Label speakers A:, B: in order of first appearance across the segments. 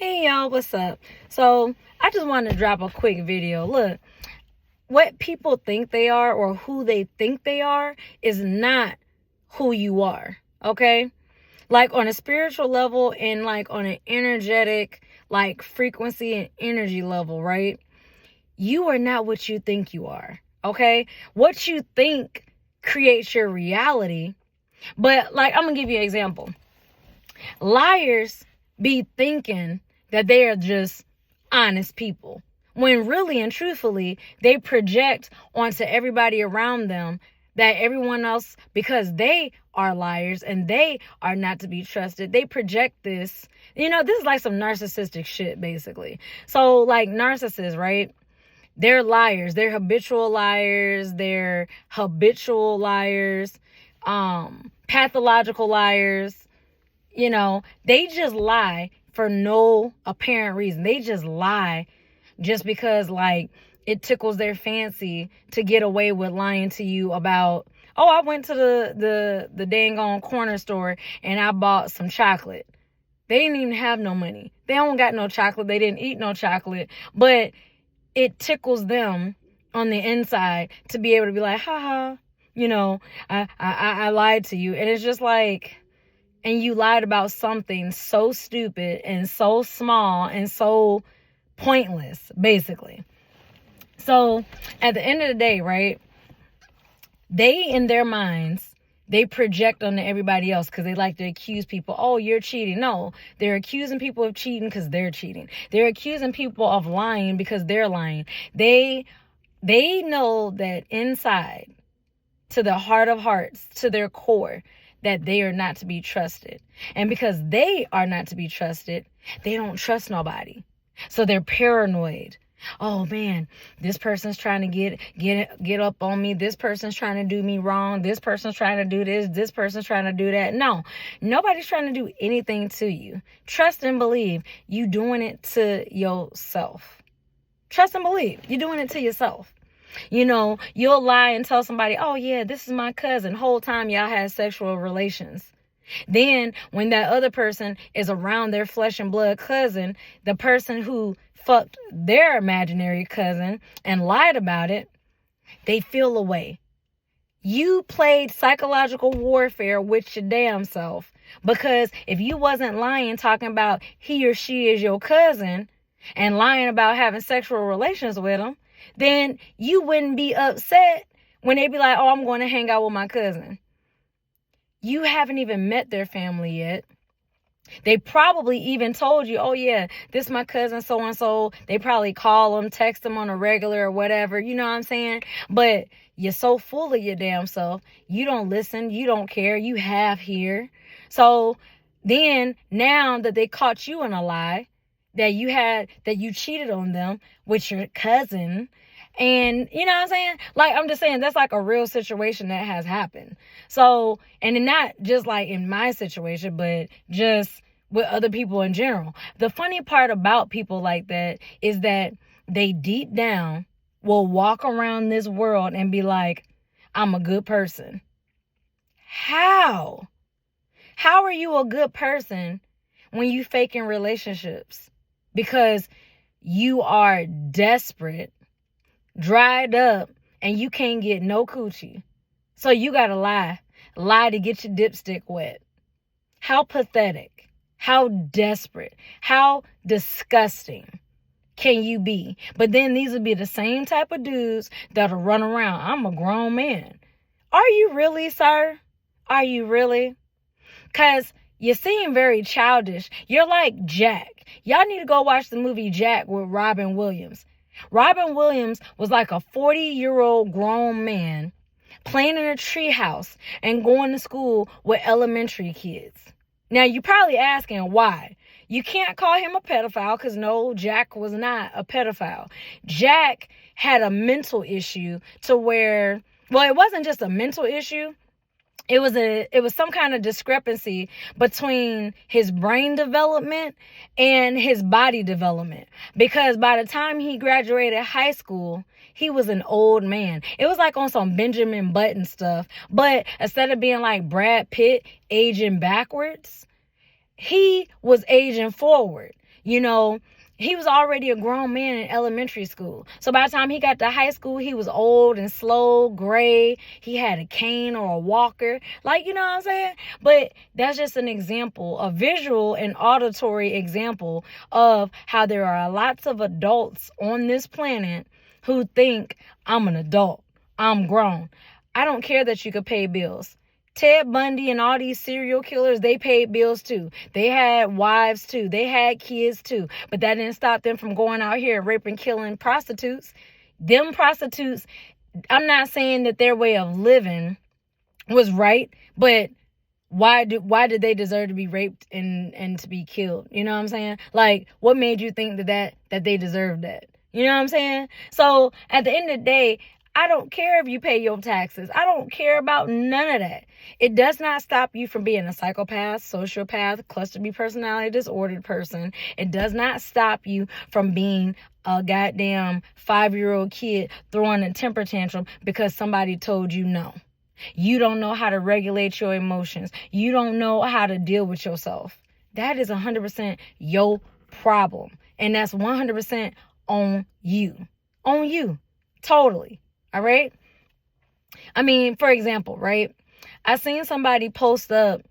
A: Hey y'all, what's up? So I just wanted to drop a quick video. Look, what people think they are or who they think they are is not who you are. Okay? Like on a spiritual level and like on an energetic, like frequency and energy level, right? You are not what you think you are. Okay? What you think creates your reality. But like I'm gonna give you an example. Liars be thinking that they are just honest people, when really and truthfully, they project onto everybody around them that everyone else, because they are liars and they are not to be trusted, they project this. This is like some narcissistic shit, basically. So, like narcissists, right? They're liars. They're habitual liars. Pathological liars. They just lie for no apparent reason. They just lie just because, like, it tickles their fancy to get away with lying to you about, oh, I went to the dang on corner store and I bought some chocolate. They didn't even have no money. They don't got no chocolate. They didn't eat no chocolate. But it tickles them on the inside to be able to be like, haha, I lied to you. And it's just like, and you lied about something so stupid and so small and so pointless, basically. So at the end of the day, right, they, in their minds, they project onto everybody else because they like to accuse people. Oh, you're cheating. No, they're accusing people of cheating because they're cheating. They're accusing people of lying because they're lying. They know that inside, to the heart of hearts, to their core, that they are not to be trusted. And because they are not to be trusted, they don't trust nobody. So they're paranoid. Oh man, this person's trying to get up on me. This person's trying to do me wrong. This person's trying to do this. This person's trying to do that. No, nobody's trying to do anything to you. Trust and believe you doing it to yourself. Trust and believe you're doing it to yourself. You'll lie and tell somebody, oh yeah, this is my cousin. Whole time y'all had sexual relations. Then when that other person is around their flesh and blood cousin, the person who fucked their imaginary cousin and lied about it, they feel away. You played psychological warfare with your damn self, because if you wasn't lying, talking about he or she is your cousin and lying about having sexual relations with them, then you wouldn't be upset when they be like, oh, I'm going to hang out with my cousin. You haven't even met their family yet. They probably even told you, oh yeah, this is my cousin so-and-so. They probably call them, text them on a regular or whatever. You know what I'm saying? But you're so full of your damn self. You don't listen. You don't care. You have here. So then now that they caught you in a lie, that you cheated on them with your cousin. And you know what I'm saying? Like, I'm just saying that's like a real situation that has happened. So, and not just like in my situation, but just with other people in general. The funny part about people like that is that they deep down will walk around this world and be like, I'm a good person. How? How are you a good person when you faking relationships? Because you are desperate, dried up, and you can't get no coochie. So you gotta lie to get your dipstick wet. How pathetic, how desperate, how disgusting can you be? But then these would be the same type of dudes that'll run around. I'm a grown man. Are you really, sir? Are you really? Because you seem very childish. You're like Jack. Y'all need to go watch the movie Jack with Robin Williams. Robin Williams was like a 40-year-old grown man playing in a treehouse and going to school with elementary kids. Now, you're probably asking why. You can't call him a pedophile because no, Jack was not a pedophile. Jack had a mental issue to where, well, it wasn't just a mental issue. It was some kind of discrepancy between his brain development and his body development. Because by the time he graduated high school, he was an old man. It was like on some Benjamin Button stuff. But instead of being like Brad Pitt aging backwards, he was aging forward. He was already a grown man in elementary school. So by the time he got to high school, he was old and slow, gray. He had a cane or a walker. Like, you know what I'm saying? But that's just an example, a visual and auditory example of how there are lots of adults on this planet who think, I'm an adult, I'm grown. I don't care that you could pay bills. Ted Bundy and all these serial killers, they paid bills too. They had wives too. They had kids too. But that didn't stop them from going out here and raping, killing prostitutes. Them prostitutes, I'm not saying that their way of living was right, but why did they deserve to be raped and to be killed? You know what I'm saying? Like, what made you think that they deserved that? You know what I'm saying? So at the end of the day, I don't care if you pay your taxes. I don't care about none of that. It does not stop you from being a psychopath, sociopath, cluster B personality disordered person. It does not stop you from being a goddamn 5-year-old kid throwing a temper tantrum because somebody told you no. You don't know how to regulate your emotions. You don't know how to deal with yourself. That is 100% your problem. And that's 100% on you. On you. Totally. All right. I mean, for example, right? I seen somebody post up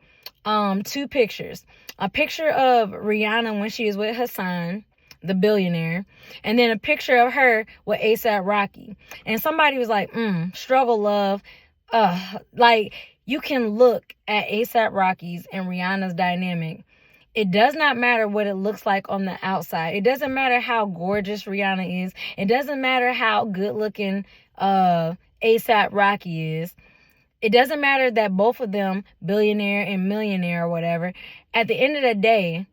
A: 2 pictures. A picture of Rihanna when she was with Hassan, the billionaire, and then a picture of her with A$AP Rocky. And somebody was like, struggle love. Like, you can look at A$AP Rocky's and Rihanna's dynamic. It does not matter what it looks like on the outside. It doesn't matter how gorgeous Rihanna is. It doesn't matter how good looking A$AP Rocky is. It doesn't matter that both of them billionaire and millionaire or whatever. At the end of the day,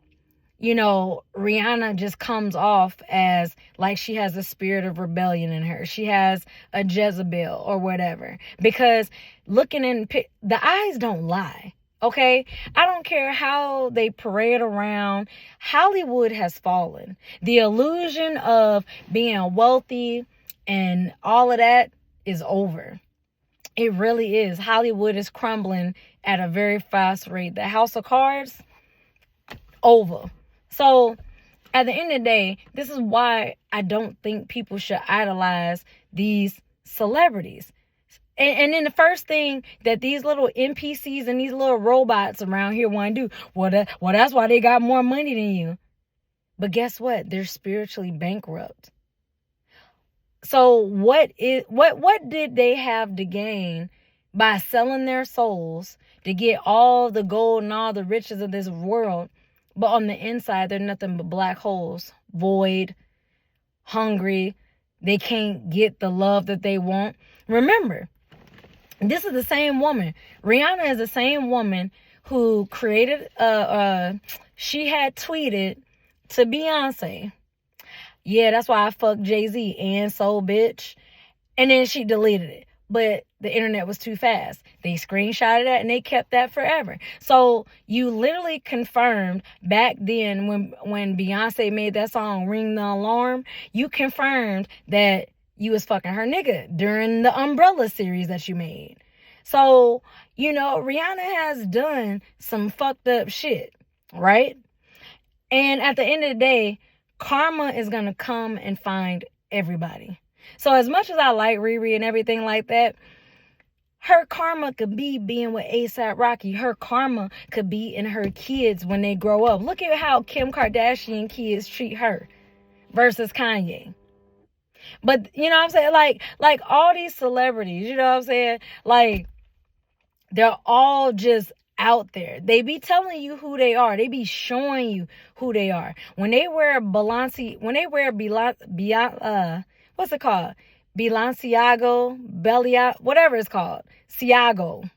A: Rihanna just comes off as like she has a spirit of rebellion in her. She has a Jezebel or whatever. Because looking in the eyes don't lie. Okay, I don't care how they parade around. Hollywood has fallen. The illusion of being wealthy and all of that is over. It really is. Hollywood is crumbling at a very fast rate. The House of Cards, over. So at the end of the day, this is why I don't think people should idolize these celebrities. And then the first thing that these little NPCs and these little robots around here want to do, well, that's why they got more money than you. But guess what? They're spiritually bankrupt. So what did they have to gain by selling their souls to get all the gold and all the riches of this world? But on the inside, they're nothing but black holes, void, hungry. They can't get the love that they want. Remember, this is the same woman. Rihanna is the same woman who created, she had tweeted to Beyonce, yeah, that's why I fucked Jay-Z and so bitch. And then she deleted it. But the internet was too fast. They screenshotted that and they kept that forever. So you literally confirmed back then when Beyonce made that song, Ring the Alarm, you confirmed that you was fucking her nigga during the Umbrella series that you made. So, Rihanna has done some fucked up shit, right? And at the end of the day, karma is going to come and find everybody. So as much as I like Riri and everything like that, her karma could be being with A$AP Rocky. Her karma could be in her kids when they grow up. Look at how Kim Kardashian kids treat her versus Kanye. But, you know what I'm saying? Like all these celebrities, you know what I'm saying? Like, they're all just out there. They be telling you who they are. They be showing you who they are. When they wear what's it called? Balenciago, whatever it's called. Balenciago,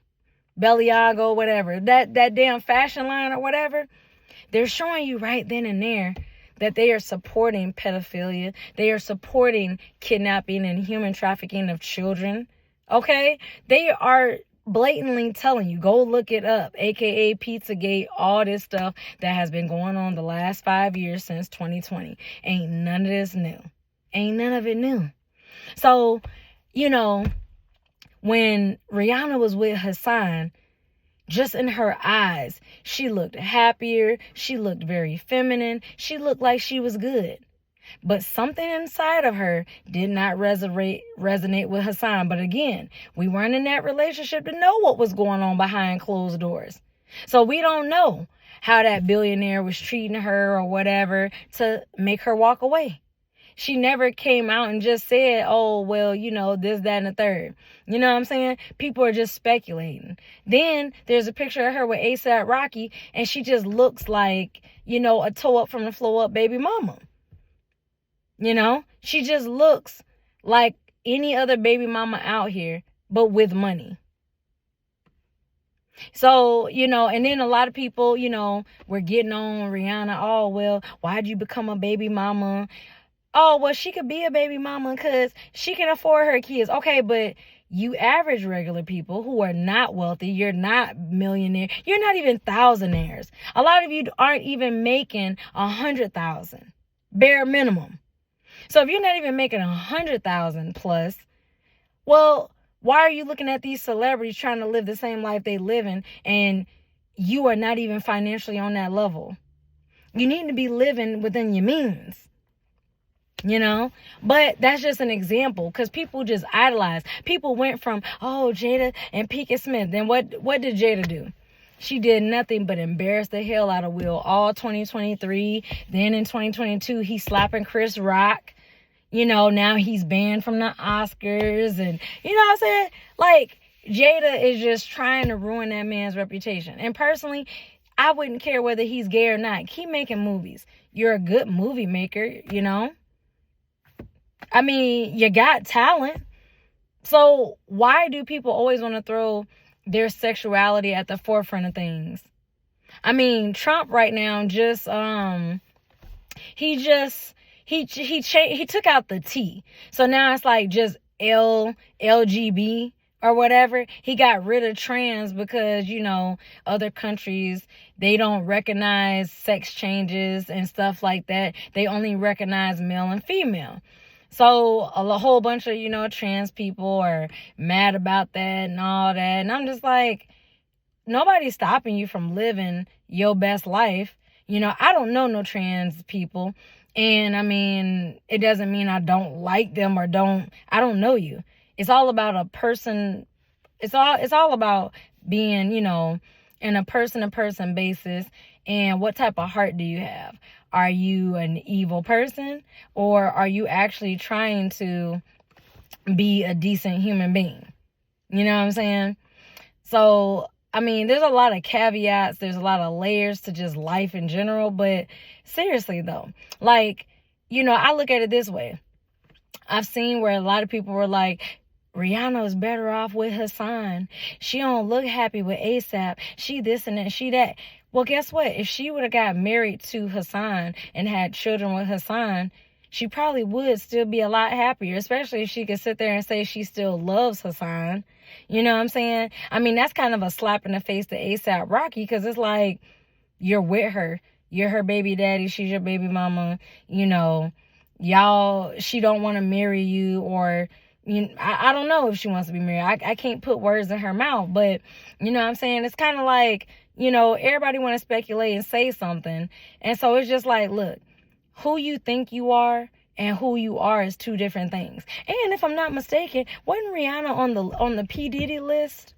A: whatever. That damn fashion line or whatever. They're showing you right then and there that they are supporting pedophilia. They are supporting kidnapping and human trafficking of children. Okay? They are blatantly telling you, go look it up, aka Pizzagate, all this stuff that has been going on the last 5 years since 2020. Ain't none of this new. Ain't none of it new. So, when Rihanna was with Hassan, Just in her eyes, she looked happier. She looked very feminine. She looked like she was good. But something inside of her did not resonate with Hassan. But again, we weren't in that relationship to know what was going on behind closed doors. So we don't know how that billionaire was treating her or whatever to make her walk away. She never came out and just said, oh, well, this, that, and the third. You know what I'm saying? People are just speculating. Then there's a picture of her with A$AP Rocky, and she just looks like, a toe up from the floor up baby mama. She just looks like any other baby mama out here, but with money. So, and then a lot of people, were getting on Rihanna. Oh, well, why'd you become a baby mama? Oh, well, she could be a baby mama because she can afford her kids. Okay, but you average regular people who are not wealthy, you're not millionaire, you're not even thousandaires. A lot of you aren't even making 100,000, bare minimum. So if you're not even making 100,000 plus, well, why are you looking at these celebrities trying to live the same life they live in, and you are not even financially on that level? You need to be living within your means. But that's just an example, because people just idolize. People went from, oh, Jada and Pinkett Smith. Then what did Jada do? She did nothing but embarrass the hell out of Will all 2023. Then in 2022, he's slapping Chris Rock. Now he's banned from the Oscars. And you know what I'm saying? Like, Jada is just trying to ruin that man's reputation. And personally, I wouldn't care whether he's gay or not. Keep making movies. You're a good movie maker, I mean, you got talent. So why do people always want to throw their sexuality at the forefront of things? I mean, Trump right now just he took out the T. So now it's like just LGB or whatever. He got rid of trans because, other countries, they don't recognize sex changes and stuff like that. They only recognize male and female. So a whole bunch of, trans people are mad about that and all that. And I'm just like, nobody's stopping you from living your best life. I don't know no trans people. And I mean, it doesn't mean I don't like them or I don't know you. It's all about a person. It's all about being, in a person-to-person basis. And what type of heart do you have? Are you an evil person, or are you actually trying to be a decent human being? You know what I'm saying? So, I mean, there's a lot of caveats. There's a lot of layers to just life in general. But seriously, though, like, I look at it this way. I've seen where a lot of people were like, Rihanna is better off with Hassan. She don't look happy with A$AP. She this and that, she that. Well, guess what? If she would have got married to Hassan and had children with Hassan, she probably would still be a lot happier, especially if she could sit there and say she still loves Hassan. You know what I'm saying? I mean, that's kind of a slap in the face to A$AP Rocky, because it's like, you're with her. You're her baby daddy. She's your baby mama. Y'all, she don't want to marry you, or I don't know if she wants to be married. I can't put words in her mouth, but you know what I'm saying? It's kind of like, everybody want to speculate and say something. And so it's just like, look, who you think you are and who you are is two different things. And if I'm not mistaken, wasn't Rihanna on the P. Diddy list?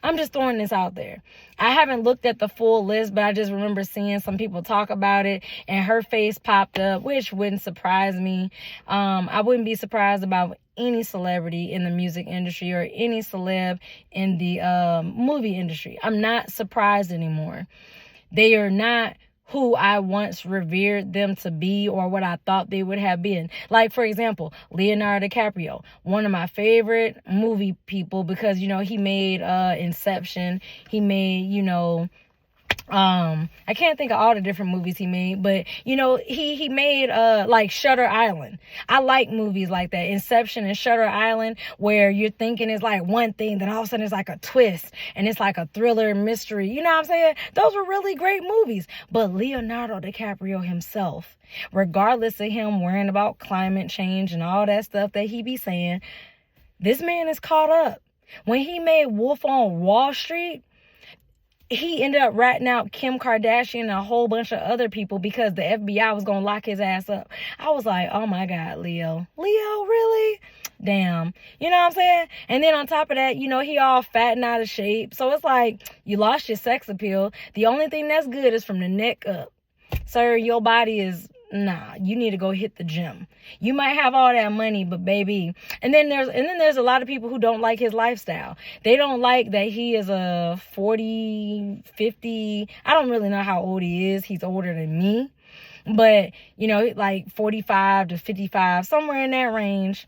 A: I'm just throwing this out there. I haven't looked at the full list, but I just remember seeing some people talk about it, and her face popped up, which wouldn't surprise me. I wouldn't be surprised about any celebrity in the music industry or any celeb in the movie industry. I'm not surprised anymore. They are not who I once revered them to be or what I thought they would have been. Like, for example, Leonardo DiCaprio, one of my favorite movie people, because, he made Inception. He made, I can't think of all the different movies he made, but he made like Shutter Island. I like movies like that, Inception and Shutter Island, where you're thinking it's like one thing, then all of a sudden it's like a twist and it's like a thriller mystery. You know what I'm saying? Those were really great movies. But Leonardo DiCaprio himself, regardless of him worrying about climate change and all that stuff that he be saying, this man is caught up. When he made Wolf on Wall Street, he ended up ratting out Kim Kardashian and a whole bunch of other people because the FBI was going to lock his ass up. I was like, oh my God, Leo. Leo, really? Damn. You know what I'm saying? And then on top of that, you know, he all fat and out of shape. So it's like, you lost your sex appeal. The only thing that's good is from the neck up. Sir, your body is, nah, you need to go hit the gym. You might have all that money, but baby. And then there's a lot of people who don't like his lifestyle. They don't like that he is a 40, 50. I don't really know how old he is. He's older than me. But, you know, like 45 to 55, somewhere in that range.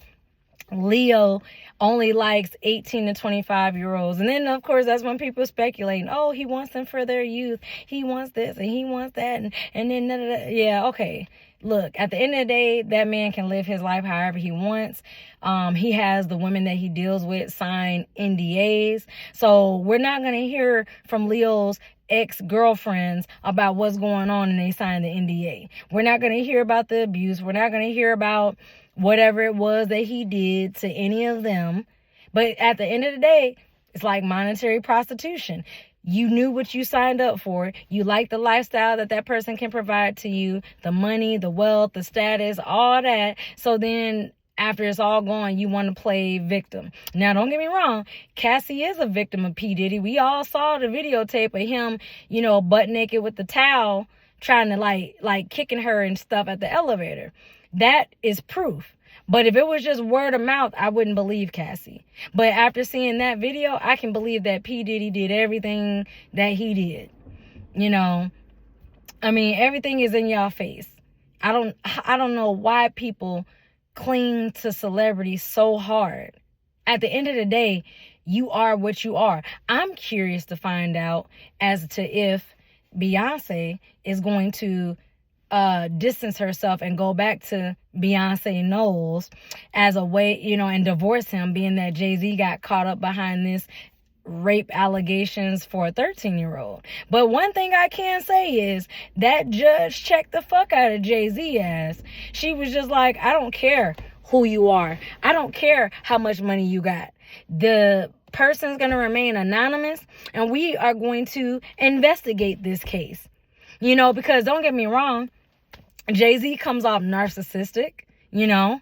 A: Leo only likes 18 to 25-year-olds. And then, of course, that's when people speculating, oh, he wants them for their youth. He wants this and he wants that. And then, yeah, okay. Look, at the end of the day, that man can live his life however he wants. He has the women that he deals with sign NDAs. So we're not going to hear from Leo's ex-girlfriends about what's going on and they sign the NDA. We're not going to hear about the abuse. We're not going to hear about whatever it was that he did to any of them. But at the end of the day, it's like monetary prostitution. You knew what you signed up for. You like the lifestyle that that person can provide to you, the money, the wealth, the status, all that. So then after it's all gone, you want to play victim. Now, don't get me wrong. Cassie is a victim of P. Diddy. We all saw the videotape of him, you know, butt naked with the towel, trying to like kicking her and stuff at the elevator. That is proof. But if it was just word of mouth, I wouldn't believe Cassie. But after seeing that video, I can believe that P. Diddy did everything that he did. You know, I mean, everything is in y'all face. I don't know why people cling to celebrities so hard. At the end of the day, you are what you are. I'm curious to find out as to if Beyonce is going to distance herself and go back to Beyonce Knowles as a way, you know, and divorce him, being that Jay-Z got caught up behind this rape allegations for a 13-year-old. But one thing I can say is that judge checked the fuck out of Jay-Z ass. She was just like, I don't care who you are. I don't care how much money you got. The person's going to remain anonymous, and we are going to investigate this case. You know, because don't get me wrong, Jay-Z comes off narcissistic, you know,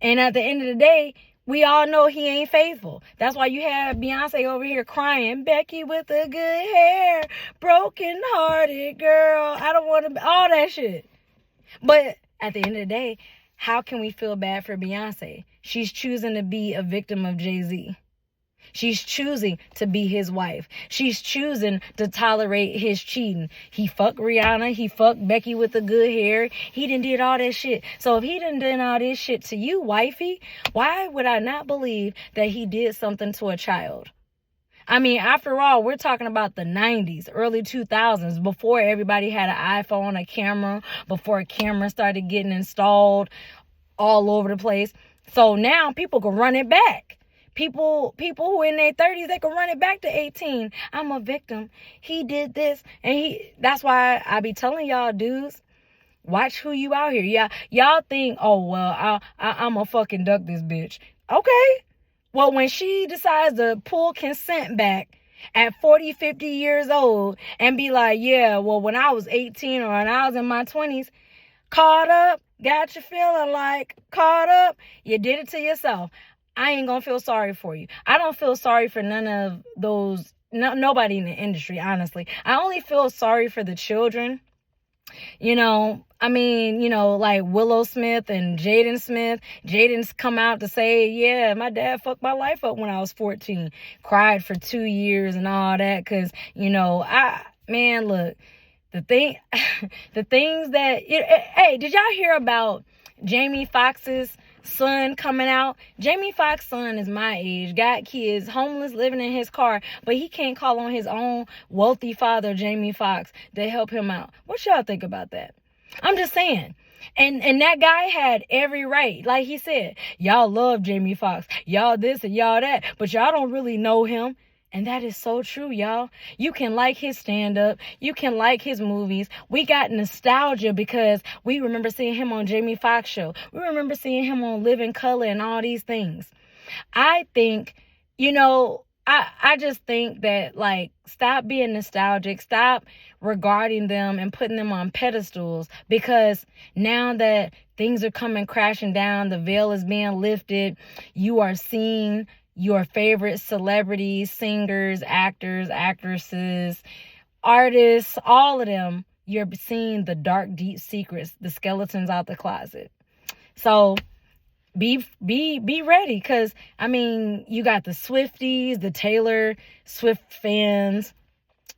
A: and at the end of the day, we all know he ain't faithful. That's why you have Beyonce over here crying, Becky with the good hair, broken hearted girl. I don't want to, all that shit. But at the end of the day, how can we feel bad for Beyonce? She's choosing to be a victim of Jay-Z. She's choosing to be his wife. She's choosing to tolerate his cheating. He fucked Rihanna. He fucked Becky with the good hair. He done did all that shit. So if he done all this shit to you, wifey, why would I not believe that he did something to a child? I mean, after all, we're talking about the 90s, early 2000s, before everybody had an iPhone, a camera, before a camera started getting installed all over the place. So now people can run it back. People who in their 30s, they can run it back to 18. I'm a victim. He did this. And that's why I be telling y'all, dudes, watch who you out here. Yeah, y'all think, oh, well, I'm a fucking duck this bitch. Okay. Well, when she decides to pull consent back at 40, 50 years old and be like, yeah, well, when I was 18 or when I was in my 20s, caught up, got you feeling like caught up, you did it to yourself. I ain't gonna feel sorry for you. I don't feel sorry for none of those, nobody in the industry, honestly. I only feel sorry for the children. You know, I mean, you know, like Willow Smith and Jaden Smith. Jaden's come out to say, yeah, my dad fucked my life up when I was 14. Cried for 2 years and all that. Cause, you know, man, look, the things that, hey, did y'all hear about Jamie Foxx's son coming out? Jamie Foxx's son is my age, got kids, homeless, living in his car, but he can't call on his own wealthy father, Jamie Foxx, to help him out. What y'all think about that? I'm just saying. And that guy had every right. Like he said, y'all love Jamie Foxx, y'all this and y'all that, but y'all don't really know him. And that is so true, y'all. You can like his stand-up. You can like his movies. We got nostalgia because we remember seeing him on Jamie Foxx show. We remember seeing him on Living Color and all these things. I think, you know, I just think that, like, stop being nostalgic, stop regarding them and putting them on pedestals, because now that things are coming crashing down, the veil is being lifted, you are seeing your favorite celebrities, singers, actors, actresses, artists, all of them, you're seeing the dark, deep secrets, the skeletons out the closet. So be ready, because I mean, you got the Swifties, the Taylor Swift fans,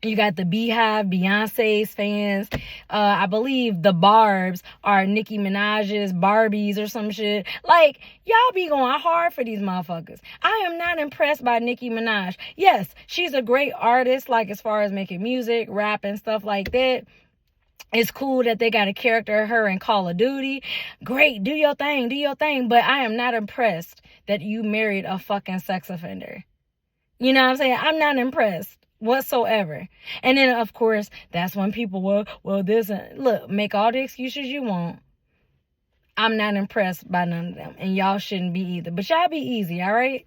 A: you got the Beehive, Beyonce's fans. I believe the Barbs are Nicki Minaj's Barbies or some shit. Like, y'all be going hard for these motherfuckers. I am not impressed by Nicki Minaj. Yes, she's a great artist, like, as far as making music, rap, and stuff like that. It's cool that they got a character of her in Call of Duty. Great, do your thing, do your thing. But I am not impressed that you married a fucking sex offender. You know what I'm saying? I'm not impressed whatsoever. And then, of course, that's when people will, this, look, make all the excuses you want. I'm not impressed by none of them. And y'all shouldn't be either. But y'all be easy, all right?